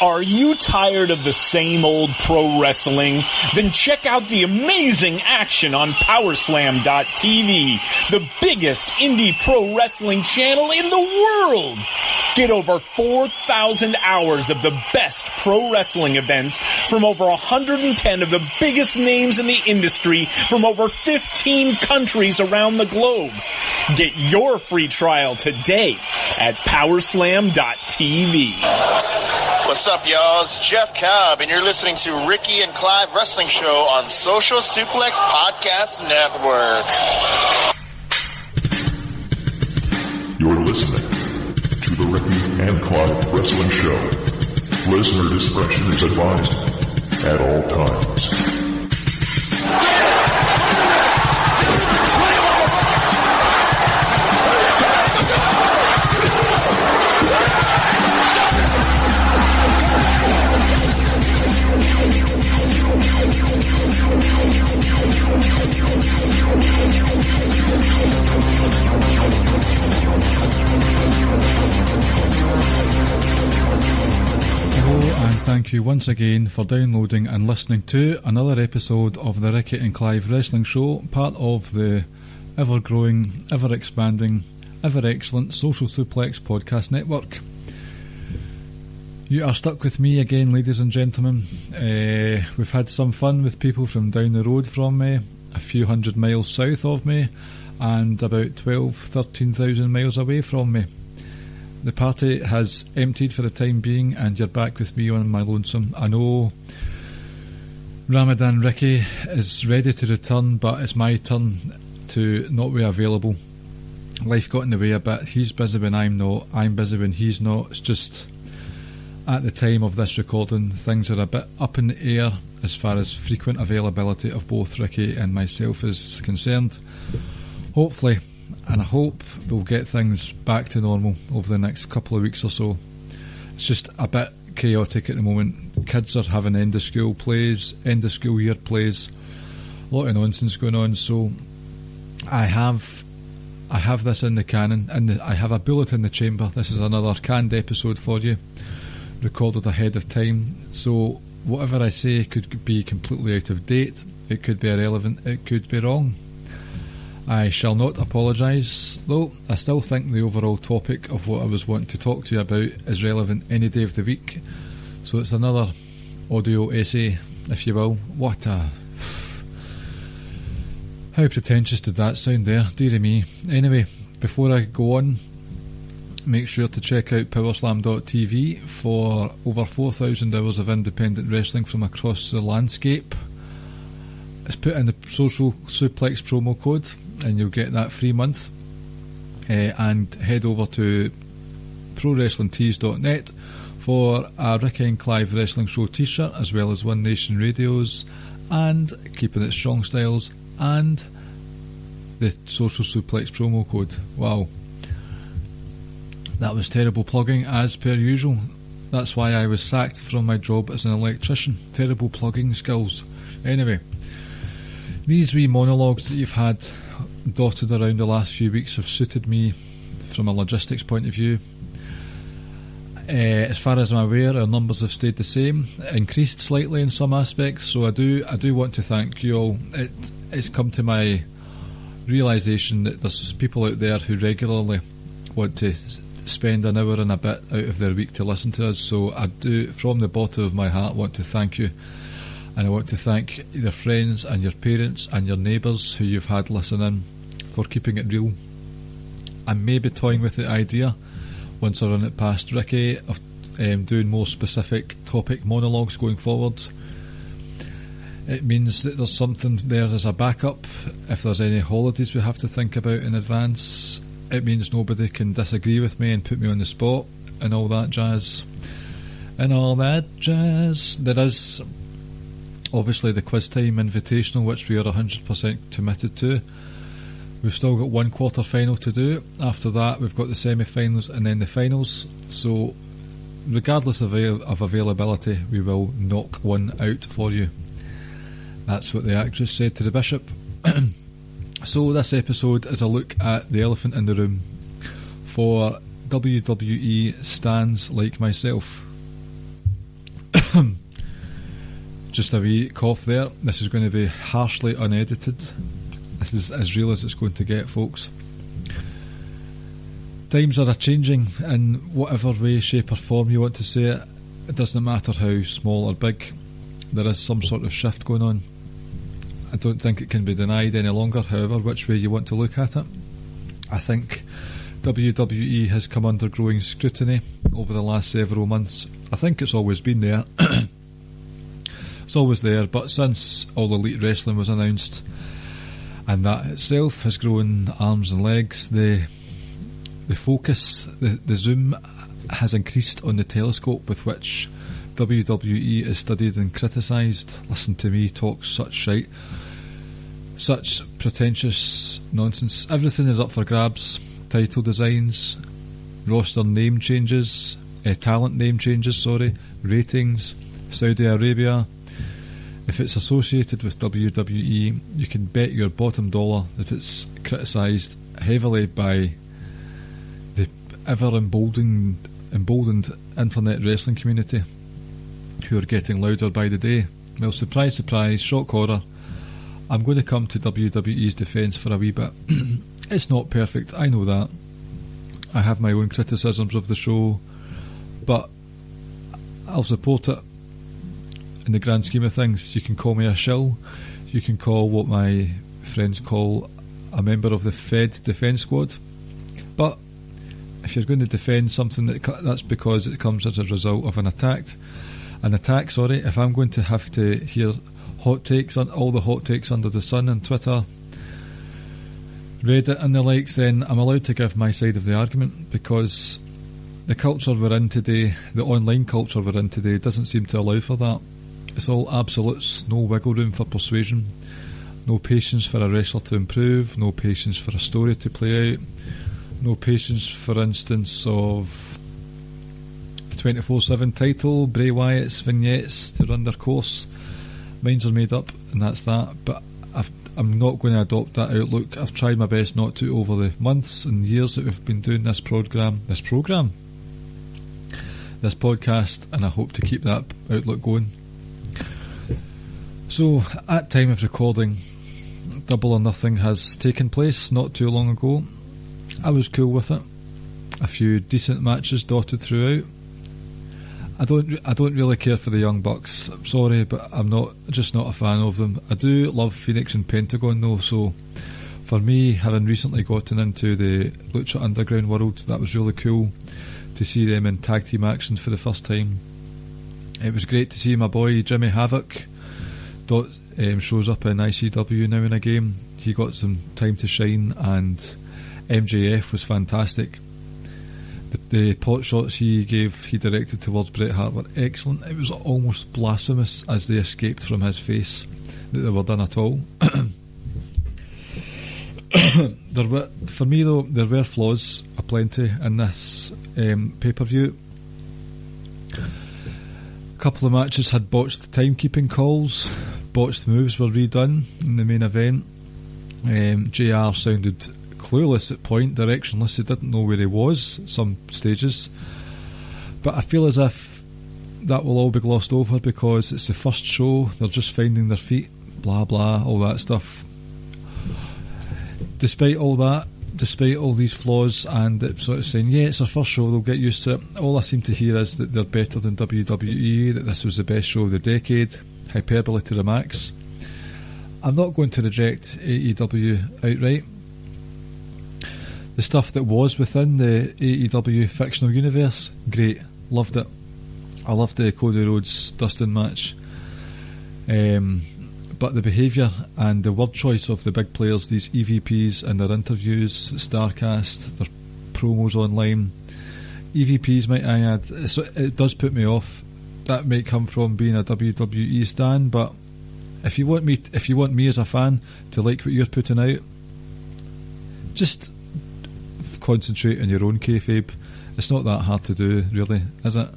Are you tired of the same old pro wrestling? Then check out the amazing action on Powerslam.tv, the biggest indie pro wrestling channel in the world. Get over 4,000 hours of the best pro wrestling events from over 110 of the biggest names in the industry from over 15 countries around the globe. Get your free trial today at Powerslam.tv. What's up, y'all? It's Jeff Cobb, and you're listening to Ricky and Clive Wrestling Show on Social Suplex Podcast Network. You're listening to the Ricky and Clive Wrestling Show. Listener discretion is advised at all times. And thank you once again for downloading and listening to another episode of the Ricky and Clive Wrestling Show, part of the ever-growing, ever-expanding, ever-excellent Social Suplex Podcast Network. You are stuck with me again, ladies and gentlemen. We've had some fun with people from down the road from me, a few hundred miles south of me, and about 13,000 miles away from me. The party has emptied for the time being, and you're back with me on my lonesome. I know Ramadan Ricky is ready to return, but it's my turn to not be available. Life got in the way a bit. He's busy when I'm not. I'm busy when he's not. It's just, at the time of this recording, things are a bit up in the air as far as frequent availability of both Ricky and myself is concerned. Hopefully, and I hope we'll get things back to normal over the next couple of weeks or so. It's just a bit chaotic at the moment. Kids are having end of school plays, end of school year plays, a lot of nonsense going on. So I have this in the cannon, and I have a bullet in the chamber. This is another canned episode for you, recorded ahead of time. So whatever I say could be completely out of date, it could be irrelevant, it could be wrong. I shall not apologise, though I still think the overall topic of what I was wanting to talk to you about is relevant any day of the week. So it's another audio essay, if you will. How pretentious did that sound there, dearie me. Anyway, before I go on, make sure to check out Powerslam.tv for over 4,000 hours of independent wrestling from across the landscape. It's put in the Social Suplex promo code and you'll get that free month. And head over to ProWrestlingTees.net for a Ricky and Clive Wrestling Show T-shirt, as well as One Nation Radios and Keeping It Strong Styles and the Social Suplex promo code. Wow, that was terrible plugging as per usual. That's why I was sacked from my job as an electrician. Terrible plugging skills. Anyway, these wee monologues that you've had dotted around the last few weeks have suited me from a logistics point of view. As far as I'm aware, our numbers have stayed the same, increased slightly in some aspects, so I do want to thank you all. It's come to my realisation that there's people out there who regularly want to spend an hour and a bit out of their week to listen to us, so I do, from the bottom of my heart, want to thank you. And I want to thank your friends and your parents and your neighbours who you've had listening for keeping it real. I may be toying with the idea, once I run it past Ricky, of doing more specific topic monologues going forward. It means that there's something there as a backup if there's any holidays we have to think about in advance. It means nobody can disagree with me and put me on the spot and all that jazz. There is obviously the quiz time invitational, which we are 100% committed to. We've still got one quarter final to do. After that we've got the semi-finals and then the finals, so regardless of availability, we will knock one out for you. That's what the actress said to the bishop. So this episode is a look at the elephant in the room for WWE stans like myself. Just a wee cough there. This is going to be harshly unedited. This is as real as it's going to get, folks. Times are a-changing in whatever way, shape or form you want to say it. It doesn't matter how small or big. There is some sort of shift going on. I don't think it can be denied any longer, however, which way you want to look at it. I think WWE has come under growing scrutiny over the last several months. I think it's always been there. It's always there, but since All Elite Wrestling was announced, and that itself has grown arms and legs, the focus, the zoom has increased on the telescope with which WWE is studied and criticised. Listen to me talk such shite, such pretentious nonsense. Everything is up for grabs. Title designs, roster name changes, talent name changes, ratings, Saudi Arabia. If it's associated with WWE, you can bet your bottom dollar that it's criticised heavily by the ever emboldened internet wrestling community, who are getting louder by the day. Well, surprise, surprise, shock horror, I'm going to come to WWE's defence for a wee bit. It's not perfect, I know that. I have my own criticisms of the show, but I'll support it in the grand scheme of things. You can call me a shill, you can call what my friends call a member of the Fed defence squad, but if you're going to defend something, that's because it comes as a result of an attack. If I'm going to have to hear hot takes on all the hot takes under the sun on Twitter, Reddit and the likes, then I'm allowed to give my side of the argument, because the culture we're in today, the online culture we're in today, doesn't seem to allow for that. It's all absolutes, no wiggle room for persuasion, no patience for a wrestler to improve, no patience for a story to play out, no patience, for instance, of a 24/7 title, Bray Wyatt's vignettes to run their course. Minds are made up, and that's that. But I'm not going to adopt that outlook. I've tried my best not to over the months and years that we've been doing this podcast, and I hope to keep that outlook going. So, at time of recording, Double or Nothing has taken place not too long ago. I was cool with it. A few decent matches dotted throughout. I don't really care for the Young Bucks. I'm sorry, but I'm just not a fan of them. I do love Phoenix and Pentagon though, so for me, having recently gotten into the Lucha Underground world, that was really cool to see them in tag team action for the first time. It was great to see my boy Jimmy Havoc shows up in ICW now and again. He got some time to shine, and MJF was fantastic. The pot shots he directed towards Bret Hart were excellent. It was almost blasphemous as they escaped from his face that they were done at all. For me though, there were flaws aplenty in this pay-per-view. A couple of matches had botched timekeeping calls, botched moves were redone in the main event. JR sounded clueless at point, directionless. He didn't know where he was at some stages, but I feel as if that will all be glossed over because it's the first show, they're just finding their feet, blah blah, all that stuff. Despite all these flaws and it sort of saying, yeah, it's our first show, they'll get used to it, all I seem to hear is that they're better than WWE, that this was the best show of the decade. Hyperbole to the max. I'm not going to reject AEW outright. The stuff that was within the AEW fictional universe, great, loved it. I loved the Cody Rhodes Dustin match, but the behaviour and the word choice of the big players, these EVPs and their interviews, Starcast, their promos online, EVPs might I add, it does put me off. That might come from being a WWE stan, but if you want me as a fan to like what you're putting out, just concentrate on your own kayfabe. It's not that hard to do, really, is it?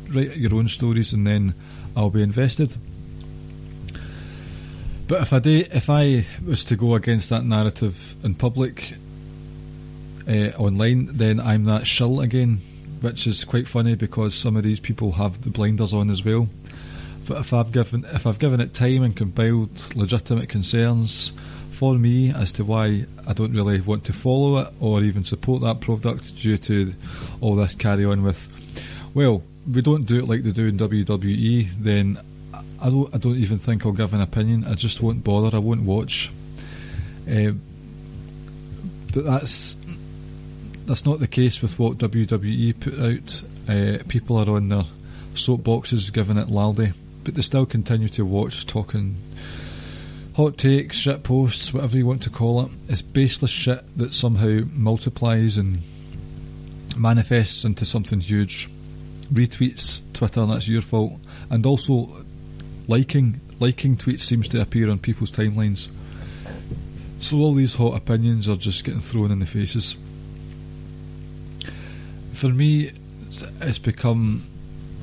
Write your own stories and then I'll be invested. But if I was to go against that narrative in public, online, then I'm that shill again. which is quite funny because some of these people have the blinders on as well. But if I've given it time and compiled legitimate concerns for me as to why I don't really want to follow it or even support that product due to all this carry on with, well, we don't do it like they do in WWE, then I don't even think I'll give an opinion. I just won't bother. I won't watch. But that's not the case with what WWE put out. People are on their soapboxes giving it laldy, but they still continue to watch, talking hot takes, shit posts, whatever you want to call it. It's baseless shit that somehow multiplies and manifests into something huge. Retweets, Twitter, that's your fault. And also liking tweets seems to appear on people's timelines. So all these hot opinions are just getting thrown in the faces. For me, it's become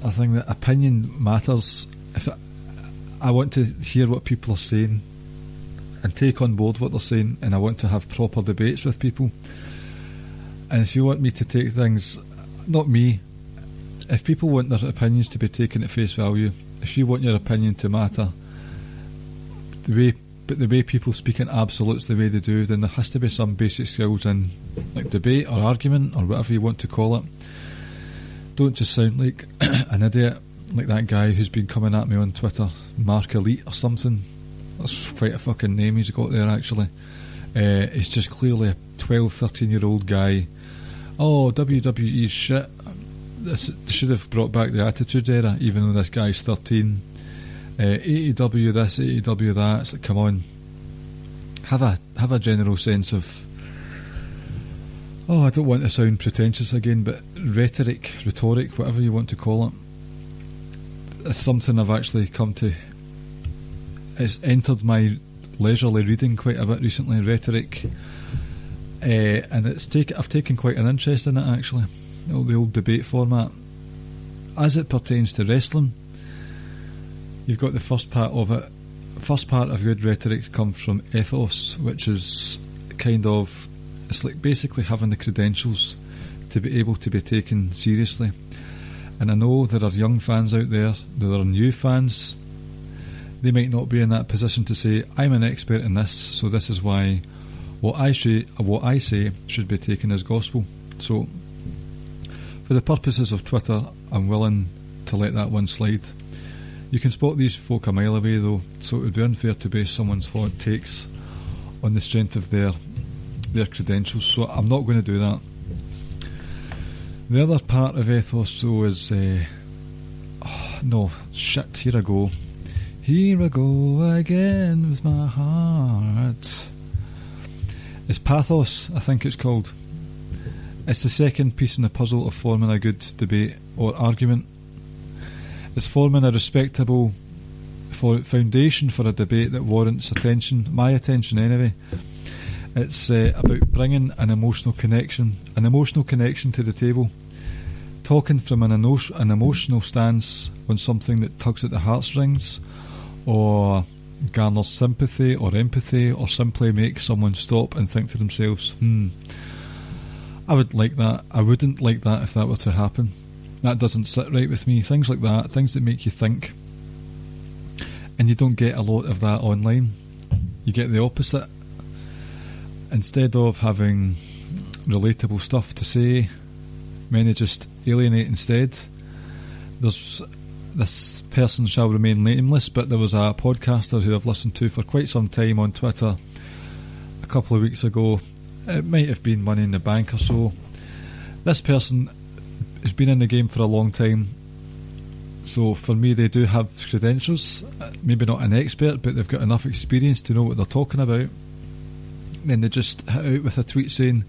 a thing that opinion matters. I want to hear what people are saying and take on board what they're saying, and I want to have proper debates with people. And if you want me to take things, not me, if people want their opinions to be taken at face value, if you want your opinion to matter, the way people speak in absolutes the way they do, then there has to be some basic skills in like debate or argument or whatever you want to call it. Don't just sound like an idiot like that guy who's been coming at me on Twitter, Mark Elite or something. That's quite a fucking name he's got there actually. He's just clearly a 12, 13 year old guy. Oh, WWE shit. This should have brought back the Attitude Era, even though this guy's 13. AEW this, AEW that. It's like, come on, have a general sense of, I don't want to sound pretentious again, but rhetoric, whatever you want to call it, it's something I've actually come to. It's entered my leisurely reading quite a bit recently, rhetoric, and I've taken quite an interest in it actually. All the old debate format, as it pertains to wrestling. You've got the first part of it. First part of good rhetoric comes from ethos, which is kind of, it's like basically having the credentials to be able to be taken seriously. And I know there are young fans out there, there are new fans. They might not be in that position to say, I'm an expert in this, so this is why what I say should be taken as gospel. So, for the purposes of Twitter, I'm willing to let that one slide. You can spot these folk a mile away though, so it would be unfair to base someone's hot takes on the strength of their credentials, so I'm not going to do that. The other part of ethos though is here I go. Here I go again with my heart. It's pathos, I think it's called. It's the second piece in the puzzle of forming a good debate or argument. It's forming a respectable foundation for a debate that warrants attention, my attention anyway. It's about bringing an emotional connection to the table, talking from an emotional stance on something that tugs at the heartstrings, or garners sympathy or empathy, or simply makes someone stop and think to themselves, I would like that. I wouldn't like that if that were to happen. That doesn't sit right with me. Things like that, things that make you think. And you don't get a lot of that online. You get the opposite. Instead of having relatable stuff to say, many just alienate instead. There's this person shall remain nameless, but there was a podcaster who I've listened to for quite some time on Twitter a couple of weeks ago. It might have been Money in the Bank or so. This person has been in the game for a long time, so for me they do have credentials, maybe not an expert, but they've got enough experience to know what they're talking about. Then they just hit out with a tweet saying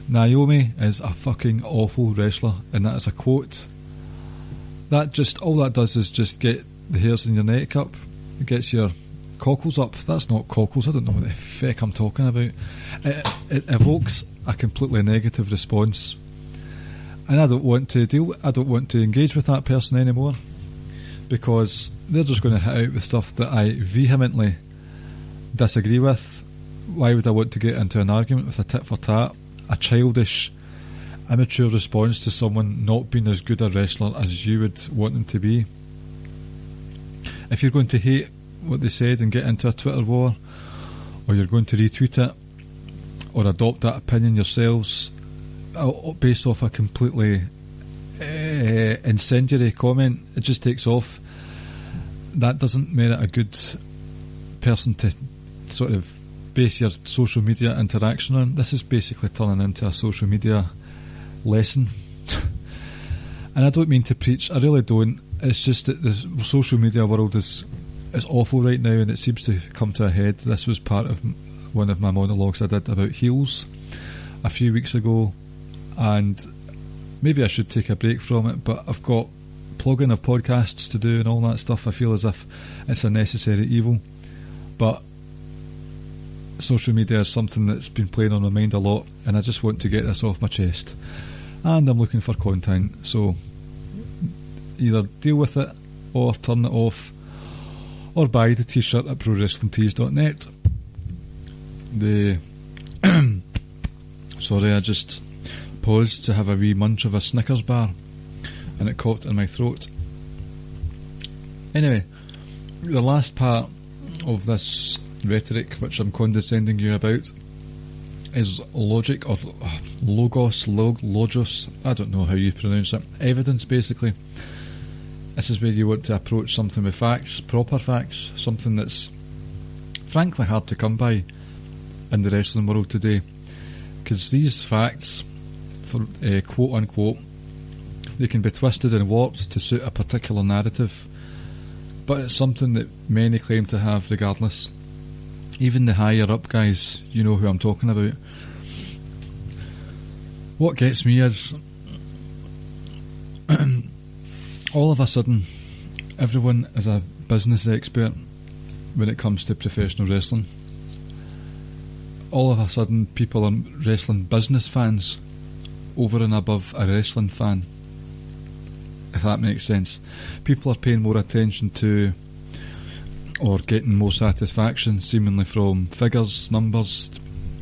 Naomi is a fucking awful wrestler, and that is a quote. All that does is just get the hairs in your neck up. It gets your cockles up. That's not cockles, I don't know what the feck I'm talking about. It evokes a completely negative response, and I don't want to engage with that person anymore, because they're just going to hit out with stuff that I vehemently disagree with. Why would I want to get into an argument with a tit for tat, a childish immature response to someone not being as good a wrestler as you would want them to be. If you're going to hate what they said and get into a Twitter war, or you're going to retweet it or adopt that opinion yourselves based off a completely incendiary comment, it just takes off. That doesn't merit a good person to sort of base your social media interaction on. This is basically turning into a social media lesson. And I don't mean to preach, I really don't. It's just that the social media world is awful right now, and it seems to come to a head. This was part of one of my monologues I did about heels a few weeks ago, and maybe I should take a break from it, but I've got plugging of podcasts to do and all that stuff. I feel as if it's a necessary evil, but social media is something that's been playing on my mind a lot, and I just want to get this off my chest, and I'm looking for content, so either deal with it or turn it off, or buy the t-shirt at prowrestlingtees.net. Sorry, I just paused to have a wee munch of a Snickers bar and it caught in my throat. Anyway, the last part of this rhetoric, which I'm condescending you about, is logic, or logos, I don't know how you pronounce it, evidence basically. This is where you want to approach something with facts, proper facts, something that's frankly hard to come by in the wrestling world today, because these facts, for quote unquote, they can be twisted and warped to suit a particular narrative, but it's something that many claim to have regardless. Even the higher up guys, you know who I'm talking about. What gets me is all of a sudden everyone is a business expert when it comes to professional wrestling. All of a sudden people are wrestling business fans over and above a wrestling fan, if that makes sense. People are paying more attention to, or getting more satisfaction seemingly from, figures, numbers,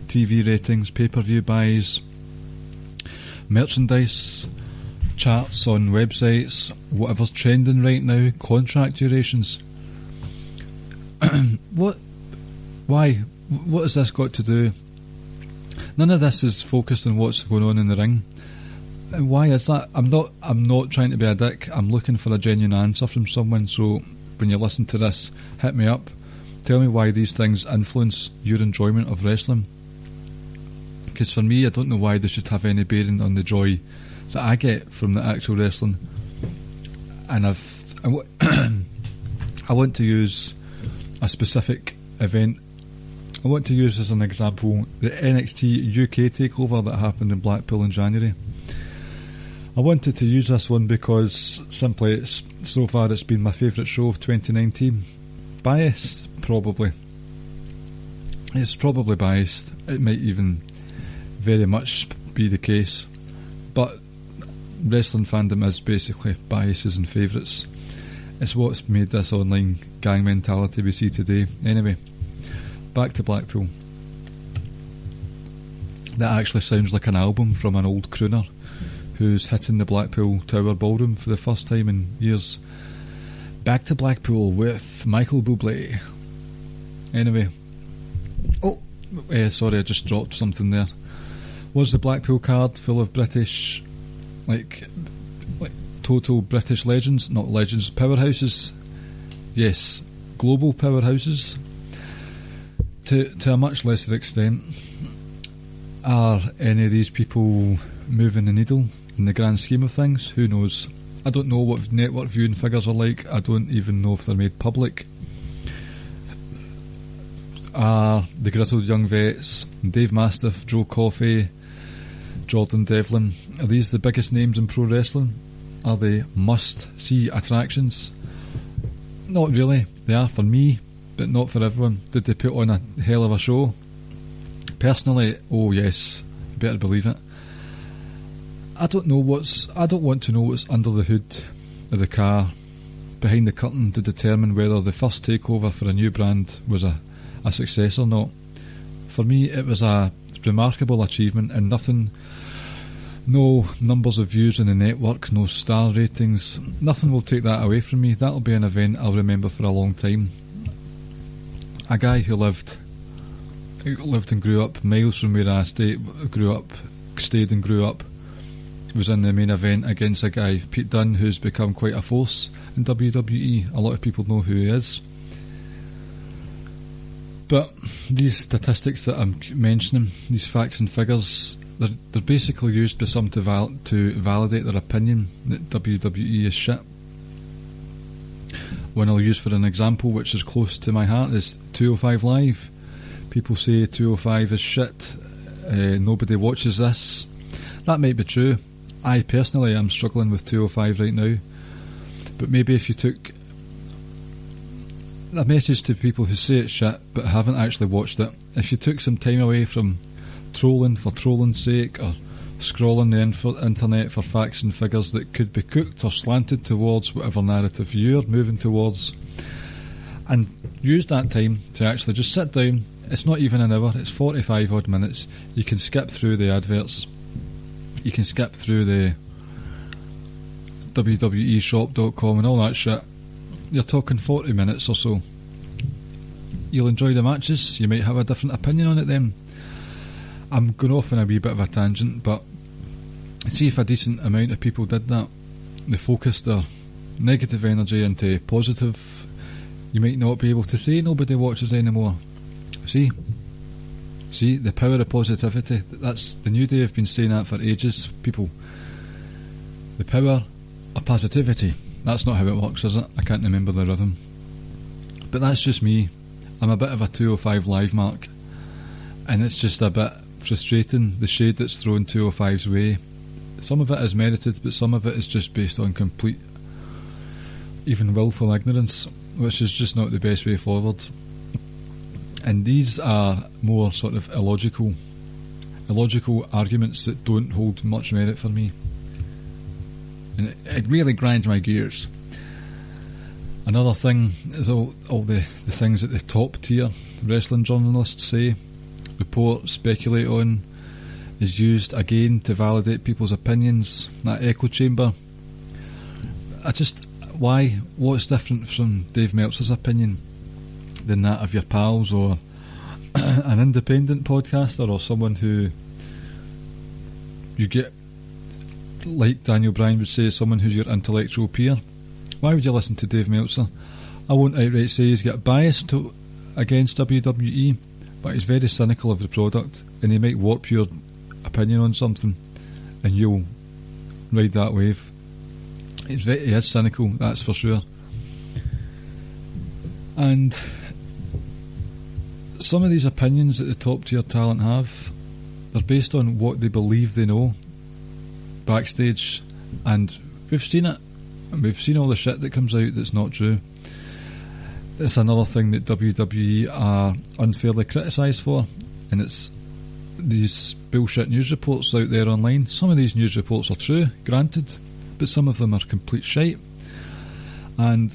TV ratings, pay-per-view buys, merchandise, charts on websites, whatever's trending right now, contract durations. Why? What has this got to do? None of this is focused on what's going on in the ring. Why is that? I'm not trying to be a dick. I'm looking for a genuine answer from someone. So when you listen to this, hit me up. Tell me why these things influence your enjoyment of wrestling. Because for me, I don't know why they should have any bearing on the joy that I get from the actual wrestling. And I want to use a specific event. I want to use as an example the NXT UK takeover that happened in Blackpool in January. I wanted to use this one because simply so far it's been my favourite show of 2019. Biased, probably. It's probably biased. It might even very much be the case. But wrestling fandom is basically biases and favourites. It's what's made this online gang mentality we see today. Anyway, back to Blackpool. That actually sounds like an album from an old crooner who's hitting the Blackpool Tower Ballroom for the first time in years. Back to Blackpool with Michael Bublé. Anyway. Sorry, I just dropped something there. Was the Blackpool card full of British, like total British legends? Not legends, powerhouses. Yes, global powerhouses. To a much lesser extent. Are any of these people moving the needle in the grand scheme of things? Who knows? I don't know what network viewing figures are like. I don't even know if they're made public. Are the grizzled young vets, Dave Mastiff, Joe Coffey, Jordan Devlin, are these the biggest names in pro wrestling? Are they must-see attractions? Not really. They are for me, but not for everyone. Did they put on a hell of a show? Personally, oh yes, you better believe it. I don't want to know what's under the hood of the car, behind the curtain, to determine whether the first takeover for a new brand was a success or not. For me, it was a remarkable achievement, and nothing No numbers of views on the network, no star ratings. Nothing will take that away from me. That'll be an event I'll remember for a long time. A guy who lived and grew up miles from where I stayed and grew up, was in the main event against a guy, Pete Dunne, who's become quite a force in WWE. A lot of people know who he is. But these statistics that I'm mentioning, these facts and figures, they're basically used by some to validate their opinion that WWE is shit. One I'll use for an example, which is close to my heart, is 205 Live. People say 205 is shit, nobody watches this. That might be true. I personally am struggling with 205 right now. But maybe if you took a message to people who say it's shit but haven't actually watched it, if you took some time away from trolling for trolling's sake, or scrolling the internet for facts and figures that could be cooked or slanted towards whatever narrative you're moving towards, and use that time to actually just sit down. It's not even an hour, it's 45 odd minutes. You can skip through the adverts, you can skip through the WWEshop.com and all that shit. You're talking 40 minutes or so. You'll enjoy the matches, you might have a different opinion on it then. I'm going off on a wee bit of a tangent, but see if a decent amount of people did that. They focused their negative energy into positive. You might not be able to say nobody watches anymore. See, the power of positivity. That's the new day. I've been saying that for ages, people. The power of positivity. That's not how it works, is it? I can't remember the rhythm. But that's just me. I'm a bit of a 205 Live mark, and it's just a bit frustrating, the shade that's thrown 205's way. Some of it is merited, but some of it is just based on complete, even willful ignorance, which is just not the best way forward. And these are more sort of illogical arguments that don't hold much merit for me, and it really grinds my gears. Another thing is all the things that the top tier wrestling journalists say, report, speculate on, is used again to validate people's opinions. That echo chamber. Why? What's different from Dave Meltzer's opinion than that of your pals, or an independent podcaster, or someone who you get, like Daniel Bryan would say, someone who's your intellectual peer? Why would you listen to Dave Meltzer? I won't outright say he's got bias against WWE, but he's very cynical of the product, and he might warp your opinion on something, and you'll ride that wave. He is cynical, that's for sure. And some of these opinions that the top tier talent have, they're based on what they believe they know backstage, and we've seen it. We've seen all the shit that comes out that's not true. It's another thing that WWE are unfairly criticised for, and it's these bullshit news reports out there online. Some of these news reports are true, granted, but some of them are complete shite. And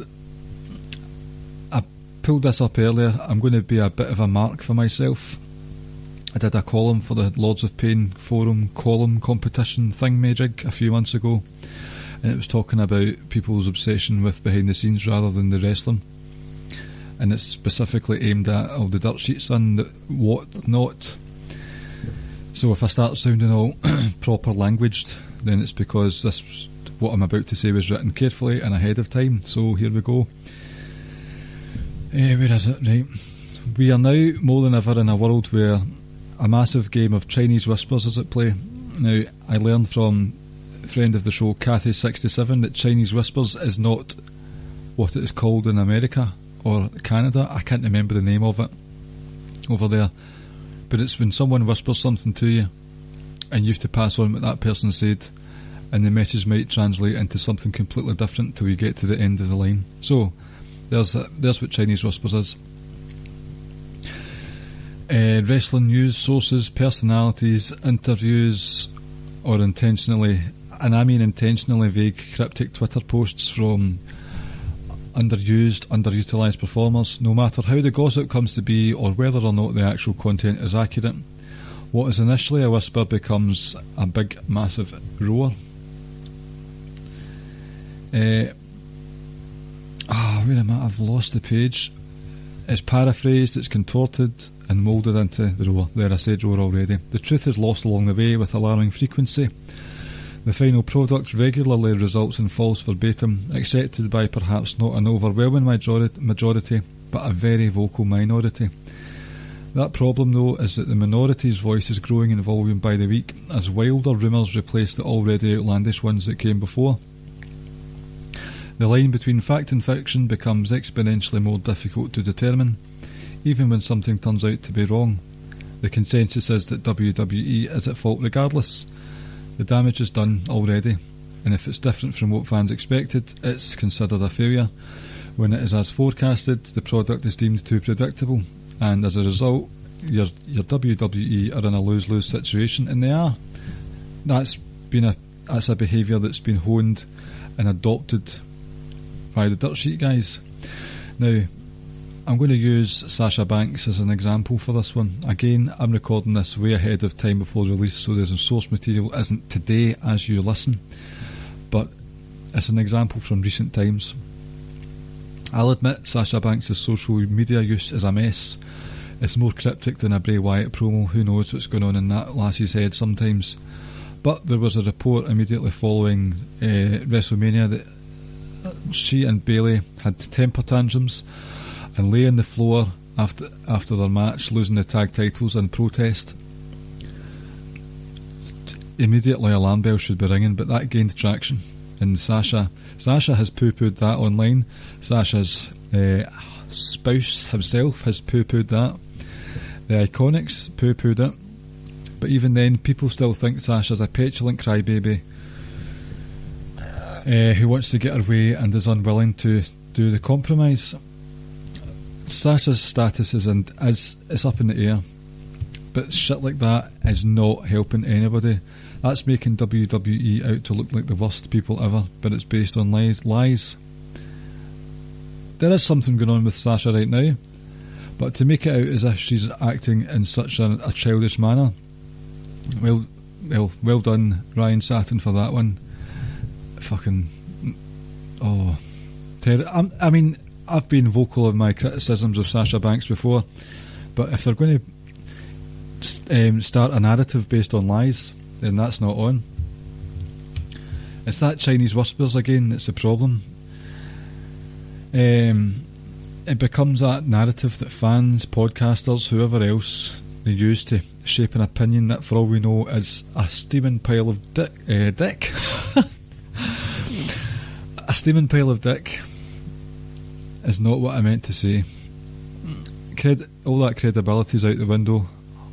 I pulled this up earlier. I'm going to be a bit of a mark for myself. I did a column for the Lords of Pain forum column competition thingamajig a few months ago, and it was talking about people's obsession with behind the scenes rather than the wrestling, and it's specifically aimed at all the dirt sheets and what not. So if I start sounding all proper languaged, then it's because what I'm about to say was written carefully and ahead of time. So here we go. Where is it? Right. We are now more than ever in a world where a massive game of Chinese whispers is at play. Now, I learned from a friend of the show, Kathy67, that Chinese whispers is not what it is called in America or Canada. I can't remember the name of it over there. But it's when someone whispers something to you and you have to pass on what that person said, and the message might translate into something completely different till you get to the end of the line. So, there's what Chinese whispers is. Wrestling news sources, personalities, interviews, or intentionally vague, cryptic Twitter posts from underutilised performers, no matter how the gossip comes to be or whether or not the actual content is accurate, What is initially a whisper becomes a big, massive roar. Where am I? I've lost the page. It's paraphrased, it's contorted and moulded into the roar. There, I said roar already. The truth is lost along the way with alarming frequency. The final product regularly results in false verbatim, accepted by perhaps not an overwhelming majority, but a very vocal minority. That problem, though, is that the minority's voice is growing in volume by the week, as wilder rumours replace the already outlandish ones that came before. The line between fact and fiction becomes exponentially more difficult to determine, even when something turns out to be wrong. The consensus is that WWE is at fault regardless. The damage is done already, and if it's different from what fans expected, it's considered a failure. When it is as forecasted, the product is deemed too predictable, and as a result, your WWE are in a lose-lose situation, and they are. That's a behaviour that's been honed and adopted by the dirt sheet guys. Now, I'm going to use Sasha Banks as an example for this one. Again, I'm recording this way ahead of time before release, so the source material isn't today as you listen, but it's an example from recent times. I'll admit Sasha Banks' social media use is a mess. It's more cryptic than a Bray Wyatt promo. Who knows what's going on in that lassie's head sometimes. But there was a report immediately following WrestleMania that she and Bayley had temper tantrums and lay on the floor after their match, losing the tag titles in protest. Immediately alarm bells should be ringing, but that gained traction, and Sasha has poo-pooed that online. Sasha's spouse himself has poo-pooed that. The Iconics poo-pooed it, but even then people still think Sasha's a petulant crybaby who wants to get her way and is unwilling to do the compromise. Sasha's status is up in the air, but shit like that is not helping anybody. That's making WWE out to look like the worst people ever, but it's based on lies. There is something going on with Sasha right now, but to make it out as if she's acting in such a childish manner, well done Ryan Satin for that one. Fucking I mean, I've been vocal of my criticisms of Sasha Banks before, but if they're going to start a narrative based on lies, then that's not on. It's that Chinese whispers again that's the problem. It becomes that narrative that fans, podcasters, whoever else, they use to shape an opinion that for all we know is a steaming pile of dick. A steaming pile of dick is not what I meant to say. All that credibility's out the window,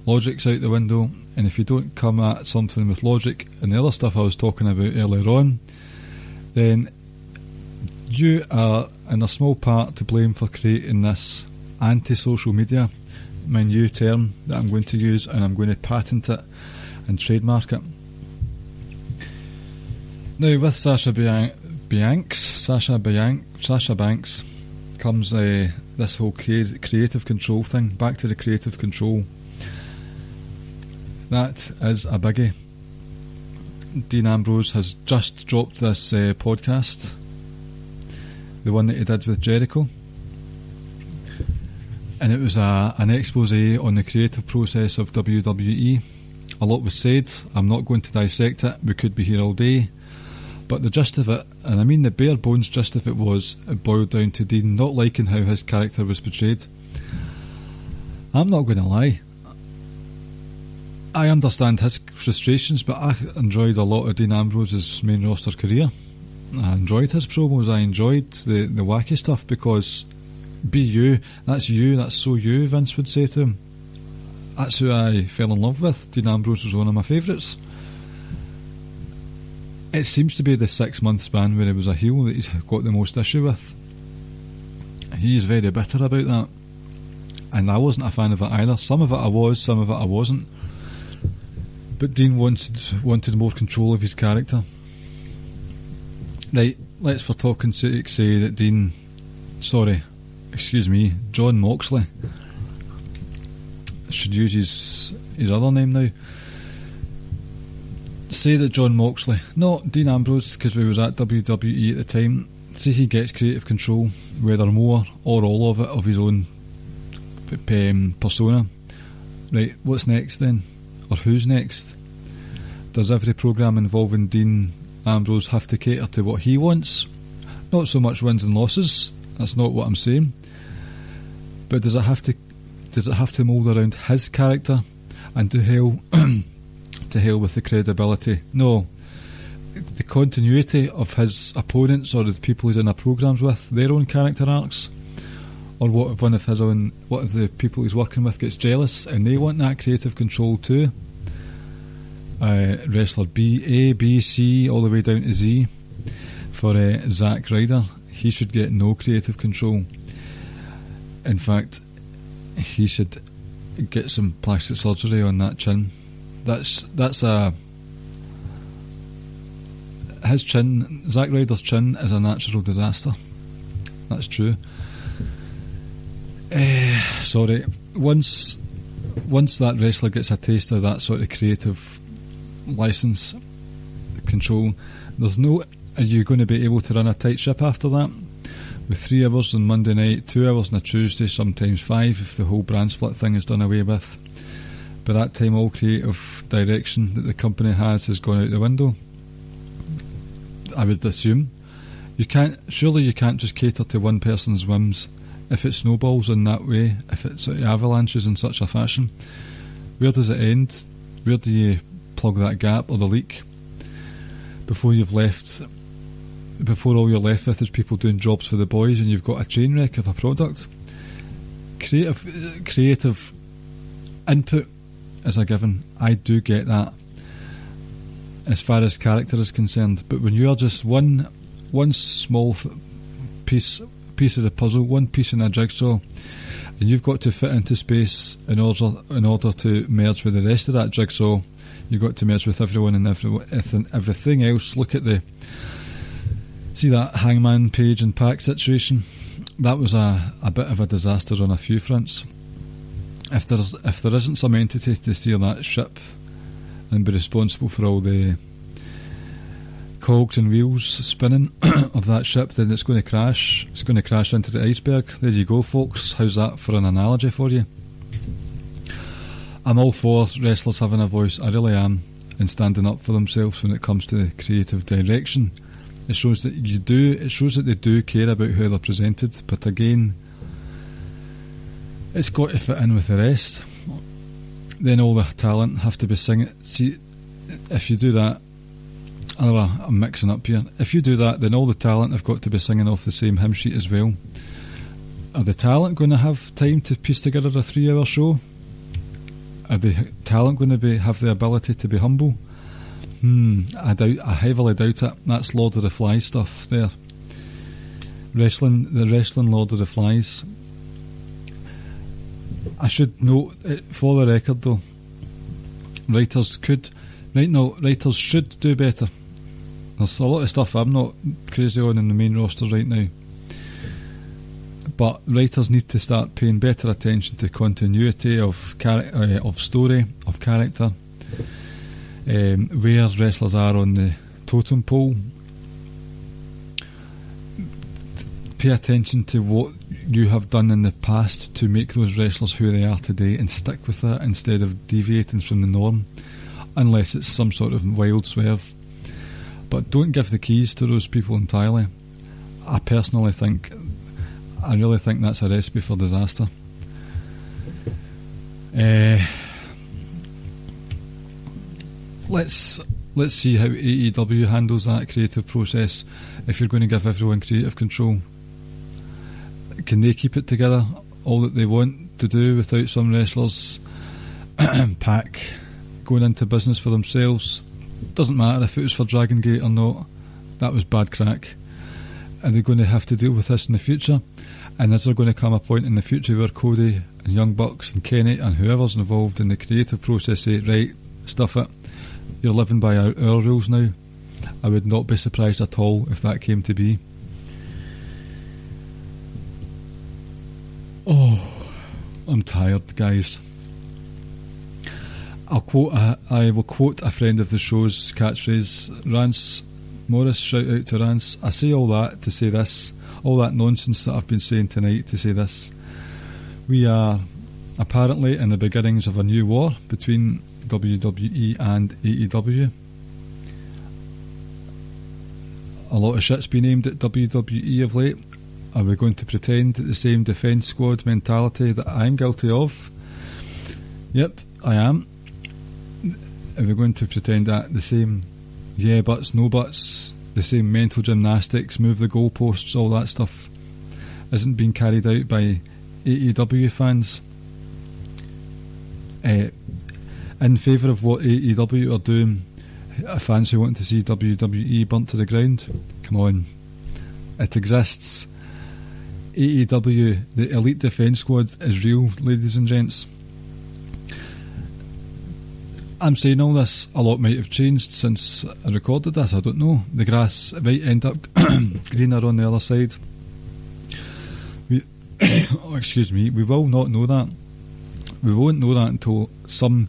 logic's out the window, and if you don't come at something with logic and the other stuff I was talking about earlier on, then you are in a small part to blame for creating this anti-social media, my new term that I'm going to use, and I'm going to patent it and trademark it. Now, with Sasha Banks comes this whole creative control thing. Back to the creative control. That is a biggie. Dean Ambrose has just dropped this podcast, the one that he did with Jericho, and it was an expose on the creative process of WWE. A lot was said. I'm not going to dissect it. We could be here all day. But the gist of it, and I mean the bare bones gist of it, it boiled down to Dean not liking how his character was portrayed. I'm not going to lie. I understand his frustrations, but I enjoyed a lot of Dean Ambrose's main roster career. I enjoyed his promos. I enjoyed the wacky stuff because be you, that's so you, Vince would say to him. That's who I fell in love with. Dean Ambrose was one of my favourites. It seems to be the 6 month span where he was a heel that he's got the most issue with. He's very bitter about that, and I wasn't a fan of it either. Some of it I was, some of it I wasn't. But Dean wanted more control of his character. Right, let's for talking's sake say that John Moxley should use his other name now. Say that John Moxley, not Dean Ambrose, because we was at WWE at the time, say he gets creative control, whether more or all of it, of his own persona. Right, what's next then? Or who's next? Does every programme involving Dean Ambrose have to cater to what he wants? Not so much wins and losses, that's not what I'm saying. But does it have to mould around his character? And to hell to hell with the credibility. No. The continuity of his opponents or the people he's in a programmes with, their own character arcs. Or what if the people he's working with gets jealous and they want that creative control too? Wrestler A, B, C, all the way down to Z. For Zack Ryder, he should get no creative control. In fact, he should get some plastic surgery on that chin. His chin, Zack Ryder's chin, is a natural disaster. That's true. Sorry. Once that wrestler gets a taste of that sort of creative license control, there's no. Are you going to be able to run a tight ship after that? With 3 hours on Monday night, 2 hours on a Tuesday, sometimes 5 if the whole brand split thing is done away with. By that time, all creative direction that the company has gone out the window. I would assume. Surely you can't just cater to one person's whims. If it snowballs in that way, if it sort of avalanches in such a fashion, where does it end? Where do you plug that gap or the leak? Before all you're left with is people doing jobs for the boys and you've got a train wreck of a product. Creative input is a given. I do get that as far as character is concerned, but when you are just one small piece of the puzzle, one piece in a jigsaw, and you've got to fit into space in order to merge with the rest of that jigsaw, you've got to merge with everyone and everything else. Look at see that Hangman Page and Pac situation. That was a bit of a disaster on a few fronts. If there isn't some entity to steer that ship and be responsible for all the cogs and wheels spinning of that ship, then it's going to crash. It's going to crash into the iceberg. There you go, folks. How's that for an analogy for you? I'm all for wrestlers having a voice. I really am, and standing up for themselves when it comes to creative direction. It shows that you do. It shows that they do care about how they're presented. But again, it's got to fit in with the rest. Then all the talent have to be singing. See, if you do that, I'm mixing up here. If you do that, then all the talent have got to be singing off the same hymn sheet as well. Are the talent going to have time to piece together a 3-hour show? Are the talent going to have the ability to be humble? I heavily doubt it. That's Lord of the Flies stuff there. The wrestling Lord of the Flies. I should note, for the record though, writers should do better. There's a lot of stuff I'm not crazy on in the main roster right now, but writers need to start paying better attention to continuity of story, of character, where wrestlers are on the totem pole. Pay attention to what you have done in the past to make those wrestlers who they are today, and stick with that instead of deviating from the norm, unless it's some sort of wild swerve. But don't give the keys to those people entirely. I really think that's a recipe for disaster. Let's see how AEW handles that creative process. If you're going to give everyone creative control, can they keep it together, all that they want to do, without some wrestlers Pac going into business for themselves? Doesn't matter if it was for Dragon Gate or not, that was bad crack. Are they going to have to deal with this in the future? And is there going to come a point in the future where Cody and Young Bucks and Kenny and whoever's involved in the creative process say, right, stuff it, you're living by our rules now? I would not be surprised at all if that came to be. Oh, I'm tired, guys. I will quote a friend of the show's catchphrase, Rance Morris, shout out to Rance. I say all that to say this, all that nonsense that I've been saying tonight to say this. We are apparently in the beginnings of a new war between WWE and AEW. A lot of shit's been aimed at WWE of late. Are we going to pretend that the same defence squad mentality that I'm guilty of? Yep, I am. Are we going to pretend that the same yeah buts, no buts, the same mental gymnastics, move the goalposts, all that stuff isn't being carried out by AEW fans? In favour of what AEW are doing, fans who want to see WWE burnt to the ground? Come on, it exists. AEW, the Elite Defence Squad, is real, ladies and gents. I'm saying all this, a lot might have changed since I recorded this, I don't know. The grass might end up greener on the other side. Excuse me, we will not know that. We won't know that until some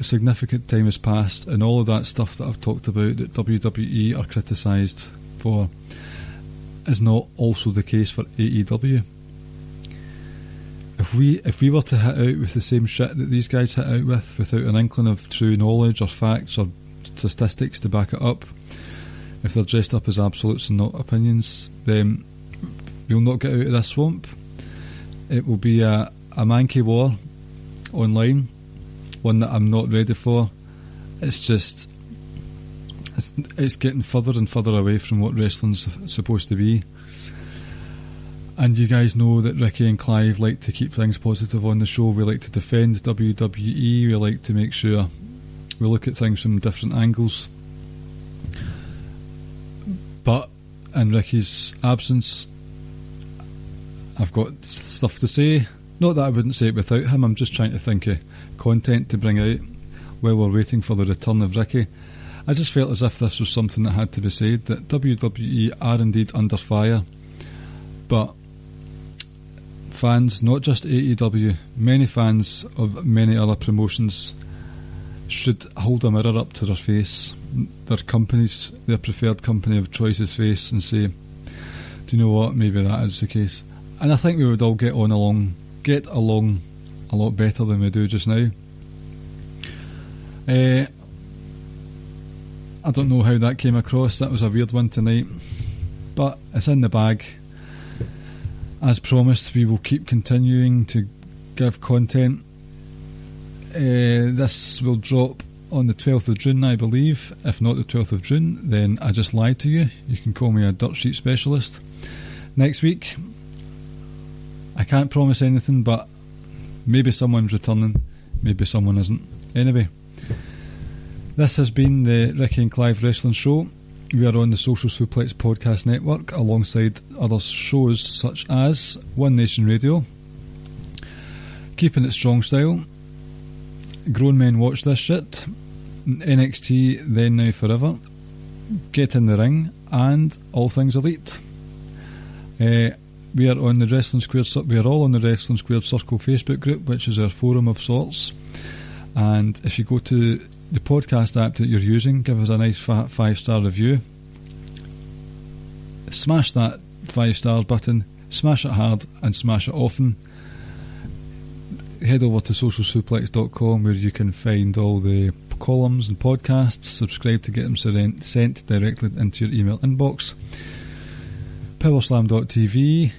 significant time has passed and all of that stuff that I've talked about that WWE are criticised for is not also the case for AEW. If we were to hit out with the same shit that these guys hit out with, without an inkling of true knowledge or facts or statistics to back it up, if they're dressed up as absolutes and not opinions, then we'll not get out of this swamp. It will be a manky war online, one that I'm not ready for. It's just it's getting further and further away from what wrestling's supposed to be. And you guys know that Ricky and Clive like to keep things positive on the show. We like to defend WWE. We like to make sure we look at things from different angles. But in Ricky's absence, I've got stuff to say. Not that I wouldn't say it without him. I'm just trying to think of content to bring out while we're waiting for the return of Ricky. I just felt as if this was something that had to be said, that WWE are indeed under fire. But fans, not just AEW, many fans of many other promotions should hold a mirror up to their face, their company's, their preferred company of choice's face, and say, do you know what, maybe that is the case. And I think we would all get along a lot better than we do just now. I don't know how that came across. That was a weird one tonight, but it's in the bag. As promised, we will keep continuing to give content. This will drop on the 12th of June, I believe. If not the 12th of June, then I just lied to you. You can call me a dirt sheet specialist. Next week, I can't promise anything, but maybe someone's returning, maybe someone isn't. Anyway, this has been the Ricky and Clive Wrestling Show. We are on the Social Suplex Podcast Network alongside other shows such as One Nation Radio, Keeping It Strong Style, Grown Men Watch This Shit, NXT Then Now Forever, Get in the Ring, and All Things Elite. We are on the Wrestling Squared. We are all on the Wrestling Squared Circle Facebook group, which is our forum of sorts. And if you go to the podcast app that you're using, give us a nice fat 5-star review. Smash that 5-star button, smash it hard and smash it often. Head over to socialsuplex.com where you can find all the columns and podcasts. Subscribe to get them sent directly into your email inbox. Powerslam.tv.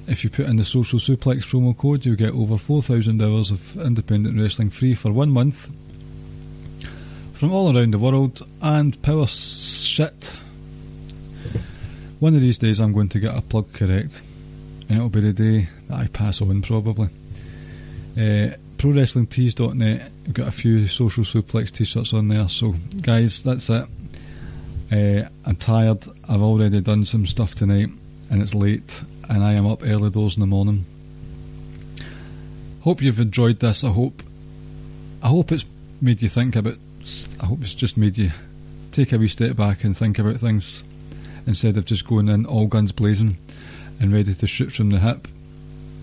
If you put in the Social Suplex promo code, you'll get over 4,000 hours of independent wrestling free for 1 month from all around the world, and power shit. One of these days I'm going to get a plug correct, and it'll be the day that I pass on, probably. ProWrestlingTees.net, we've got a few Social Suplex t-shirts on there. So guys, that's it. I'm tired. I've already done some stuff tonight and it's late, and I am up early doors in the morning. Hope you've enjoyed this. I hope it's made you think about, I hope it's just made you take a wee step back and think about things instead of just going in all guns blazing and ready to shoot from the hip.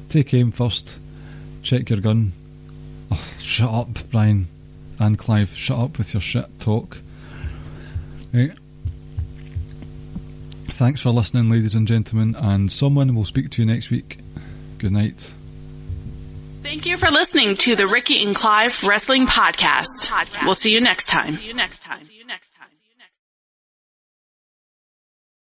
Take aim first, check your gun. Oh, shut up, Brian. And Clive, shut up with your shit talk. Right. Thanks for listening, ladies and gentlemen, and someone will speak to you next week. Good night. Thank you for listening to the Ricky and Clive Wrestling Podcast. We'll see you next time.